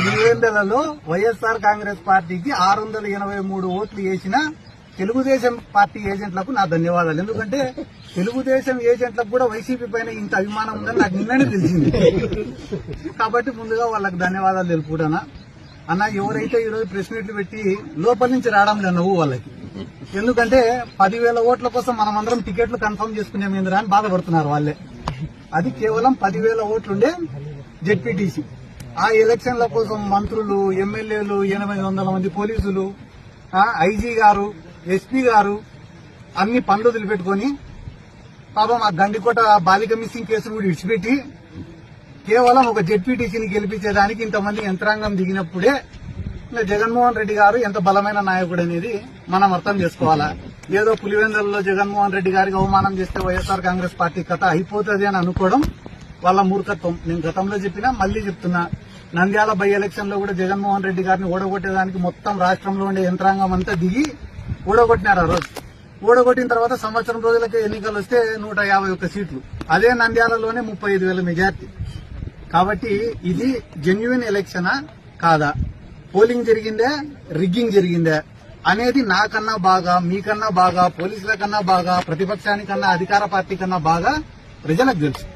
పులివెందులలో వైఎస్ఆర్ కాంగ్రెస్ పార్టీకి 683 ఓట్లు వేసిన తెలుగుదేశం పార్టీ ఏజెంట్లకు నా ధన్యవాదాలు. ఎందుకంటే తెలుగుదేశం ఏజెంట్లకు కూడా వైసీపీ పైన ఇంత అభిమానం ఉందని నాకు నిన్ననే తెలిసింది. కాబట్టి ముందుగా వాళ్ళకి ధన్యవాదాలు తెలుపుకుంటానా. అన్న, ఎవరైతే ఈరోజు ప్రెస్ మీట్లు పెట్టి లోపల నుంచి రావడం లేదు నువ్వు వాళ్ళకి, ఎందుకంటే 10,000 ఓట్ల కోసం మనం అందరం టికెట్లు కన్ఫర్మ్ చేసుకునేమేందిరా అని బాధపడుతున్నారు వాళ్ళే. అది కేవలం 10,000 ఓట్లుండే జెడ్పీటీసీ. ఆ ఎలక్షన్ల కోసం మంత్రులు, ఎమ్మెల్యేలు, 800 మంది పోలీసులు, ఐజీ గారు, ఎస్పీ గారు అన్ని పనులు వదిలిపెట్టుకుని పాపం ఆ గండికోట బాలిక మిస్సింగ్ కేసును కూడా విడిచిపెట్టి కేవలం ఒక జెడ్పీటీసీని గెలిపించేదానికి ఇంతమంది యంత్రాంగం దిగినప్పుడే జగన్మోహన్ రెడ్డి గారు ఎంత బలమైన నాయకుడు అనేది మనం అర్థం చేసుకోవాలా. ఏదో పులివెందులలో జగన్మోహన్ రెడ్డి గారికి అవమానం చేస్తే వైఎస్ఆర్ కాంగ్రెస్ పార్టీ కథ అయిపోతుంది అని అనుకోవడం వాళ్ళ మూర్ఖత్వం. నేను గతంలో చెప్పినా మళ్లీ చెప్తున్నా, నంద్యాల బై ఎలక్షన్ లో కూడా జగన్మోహన్ రెడ్డి గారిని ఓడగొట్టేదానికి మొత్తం రాష్ట్రంలో ఉండే యంత్రాంగం అంతా దిగి ఓడగొట్టినారు. ఆ రోజు ఓడగొట్టిన తర్వాత సంవత్సరం రోజులకే ఎన్నికలు వస్తే 151 సీట్లు, అదే నంద్యాలలోనే 35,000 మెజార్టీ. కాబట్టి ఇది జెన్యున్ ఎలక్షనా కాదా, పోలింగ్ జరిగిందే, రిగ్గింగ్ జరిగిందే అనేది నాకన్నా బాగా, మీకన్నా బాగా, పోలీసుల కన్నా బాగా, ప్రతిపక్షానికన్నా, అధికార పార్టీ కన్నా బాగా ప్రజలకు తెలుసు.